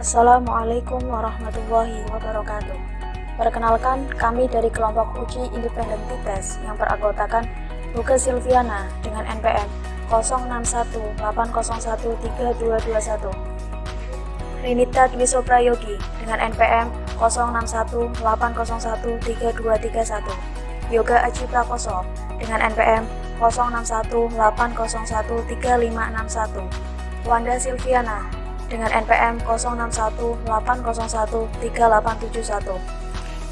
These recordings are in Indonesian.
Assalamualaikum warahmatullahi wabarakatuh. Perkenalkan, kami dari kelompok uji independen TITES yang beranggotakan Boga Silviana dengan NPM 0618013221, Rinita Dwi Soprayogi dengan NPM 0618013231, Yoga Aji Prakoso dengan NPM 0618013561, Wanda Silviana dengan NPM 0618013871,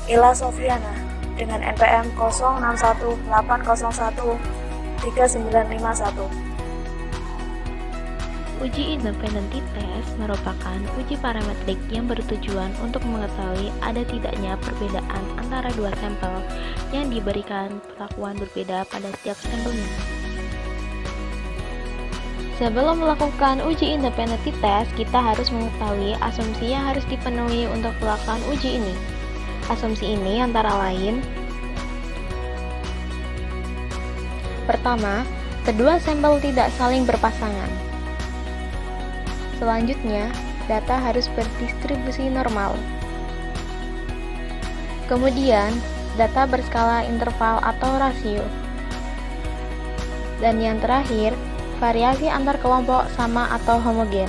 Ella Sofiana dengan NPM 0618013951. Uji independen TITES merupakan uji parametrik yang bertujuan untuk mengetahui ada tidaknya perbedaan antara dua sampel yang diberikan perlakuan berbeda pada setiap sampelnya. Sebelum melakukan uji independen TITES, kita harus mengetahui asumsi yang harus dipenuhi untuk pelaksanaan uji ini. Asumsi ini antara lain: pertama, kedua sampel tidak saling berpasangan. Selanjutnya, data harus berdistribusi normal. Kemudian, data berskala interval atau rasio. Dan yang terakhir, variasi antar kelompok sama atau homogen.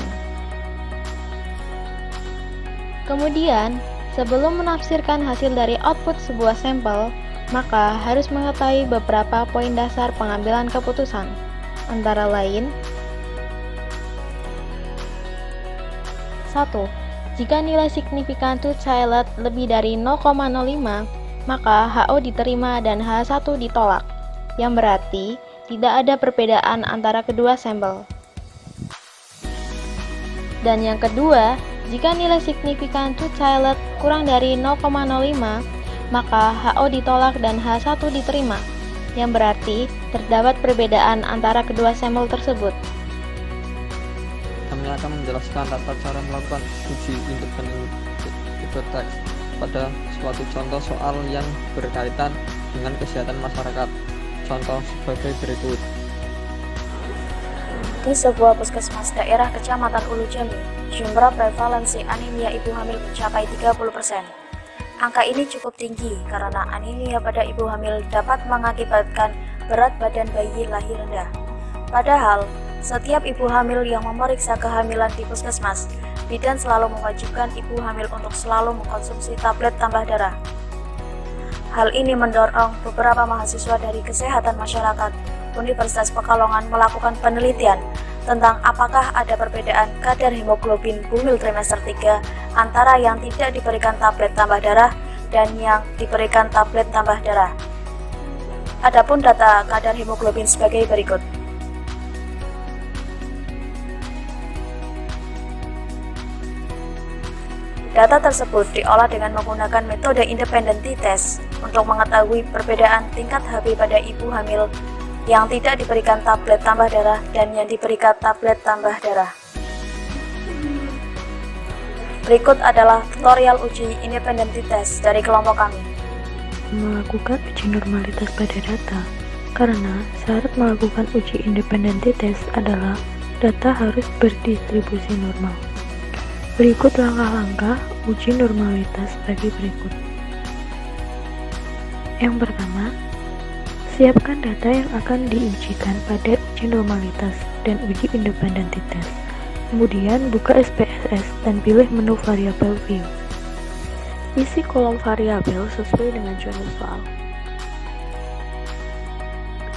Kemudian, sebelum menafsirkan hasil dari output sebuah sampel, maka harus mengetahui beberapa poin dasar pengambilan keputusan, antara lain: 1. Jika nilai signifikan to-child lebih dari 0,05, maka HO diterima dan H1 ditolak, yang berarti tidak ada perbedaan antara kedua sampel. Dan yang kedua, jika nilai signifikan to-child kurang dari 0,05, maka HO ditolak dan H1 diterima, yang berarti terdapat perbedaan antara kedua sampel tersebut. Kami akan menjelaskan tata cara melakukan uji independen TITES pada suatu contoh soal yang berkaitan dengan kesehatan masyarakat. Contoh sebagai berikut. Di sebuah puskesmas daerah Kecamatan Ulu Jami, jumlah prevalensi anemia ibu hamil mencapai 30%. Angka ini cukup tinggi karena anemia pada ibu hamil dapat mengakibatkan berat badan bayi lahir rendah. Padahal, setiap ibu hamil yang memeriksa kehamilan di puskesmas, bidan selalu mewajibkan ibu hamil untuk selalu mengkonsumsi tablet tambah darah. Hal ini mendorong beberapa mahasiswa dari Kesehatan Masyarakat Universitas Pekalongan melakukan penelitian tentang apakah ada perbedaan kadar hemoglobin bumil trimester 3 antara yang tidak diberikan tablet tambah darah dan yang diberikan tablet tambah darah. Adapun data kadar hemoglobin sebagai berikut. Data tersebut diolah dengan menggunakan metode independen TITES untuk mengetahui perbedaan tingkat HB pada ibu hamil yang tidak diberikan tablet tambah darah dan yang diberikan tablet tambah darah. Berikut adalah tutorial uji independen TITES dari kelompok kami. Melakukan uji normalitas pada data, karena syarat melakukan uji independen TITES adalah data harus berdistribusi normal. Berikut langkah-langkah uji normalitas bagi berikut. Yang pertama, siapkan data yang akan diujikan pada uji normalitas dan uji independen TITES. Kemudian buka SPSS dan pilih menu variabel view. Isi kolom variabel sesuai dengan judul soal.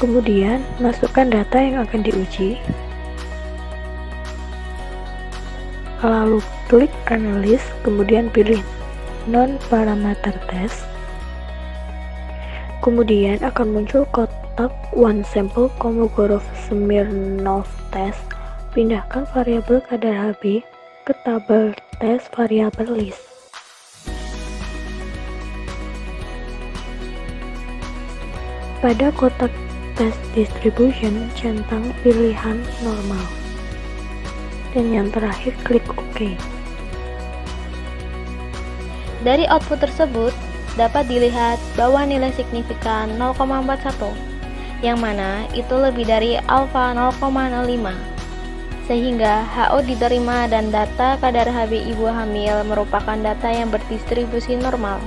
Kemudian masukkan data yang akan diuji. Lalu klik Analysis, kemudian pilih Non-Parameter Test. Kemudian akan muncul kotak One Sample Kolmogorov-Smirnov Test. Pindahkan variabel kadar HB ke tabel tes variabel list. Pada kotak Test Distribution, centang pilihan normal. Dan yang terakhir, klik OK. Dari output tersebut, dapat dilihat bahwa nilai signifikan 0,41, yang mana itu lebih dari alfa 0,05. sehingga HO diterima dan data kadar Hb ibu hamil merupakan data yang berdistribusi normal.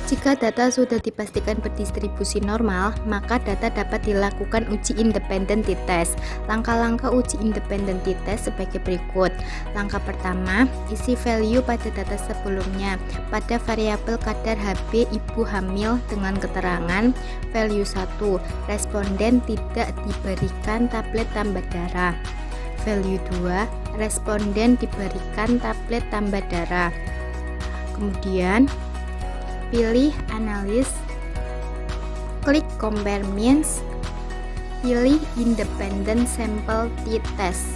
Jika data sudah dipastikan berdistribusi normal, maka data dapat dilakukan uji independen t-test. Langkah-langkah uji independen t-test sebagai berikut. Langkah pertama, isi value pada data sebelumnya pada variabel kadar Hb ibu hamil dengan keterangan value 1, responden tidak diberikan tablet tambah darah. Value 2, responden diberikan tablet tambah darah. Kemudian pilih analis, klik compare means, pilih independent sample t-test.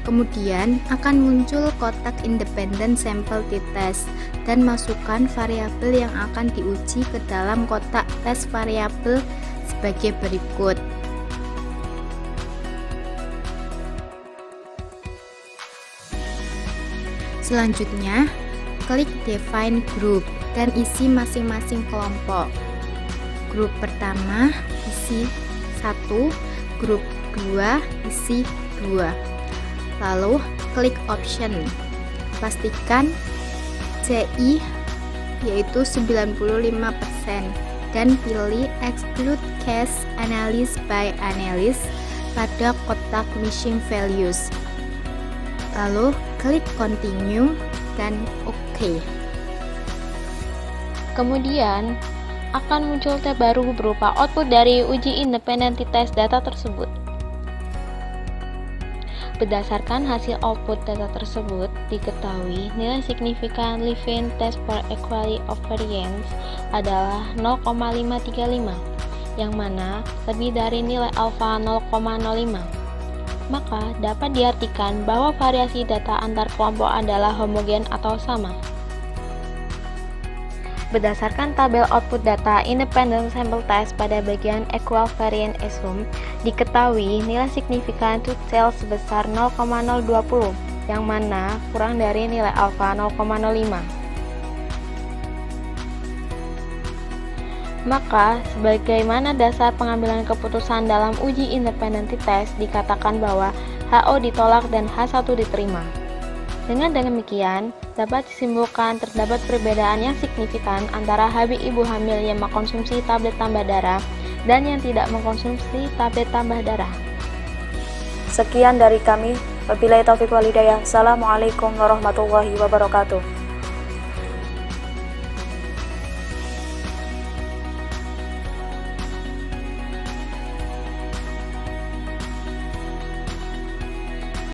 Kemudian akan muncul kotak independent sample t-test dan masukkan variabel yang akan diuji ke dalam kotak tes variabel sebagai berikut. Selanjutnya, klik define group dan isi masing-masing kelompok. Grup pertama isi 1, grup 2 isi 2. Lalu klik option. Pastikan CI yaitu 95% dan pilih exclude case analysis by analyst pada kotak missing values. Lalu klik continue dan OK. Kemudian akan muncul tab baru berupa output dari uji independen t-test data tersebut. Berdasarkan hasil output data tersebut, diketahui nilai signifikan Levene test for equality of variance adalah 0,535, yang mana lebih dari nilai alfa 0,05. Maka dapat diartikan bahwa variasi data antar kelompok adalah homogen atau sama. Berdasarkan tabel output data independent sample test pada bagian equal variance assume, diketahui nilai signifikan to cell sebesar 0,020, yang mana kurang dari nilai alfa 0,05. Maka, sebagaimana dasar pengambilan keputusan dalam uji independen t-test dikatakan bahwa HO ditolak dan H1 diterima. Dengan demikian, dapat disimpulkan terdapat perbedaan yang signifikan antara Hb ibu hamil yang mengkonsumsi tablet tambah darah dan yang tidak mengkonsumsi tablet tambah darah. Sekian dari kami. Wabillahi taufiq wal hidayah. Assalamualaikum warahmatullahi wabarakatuh.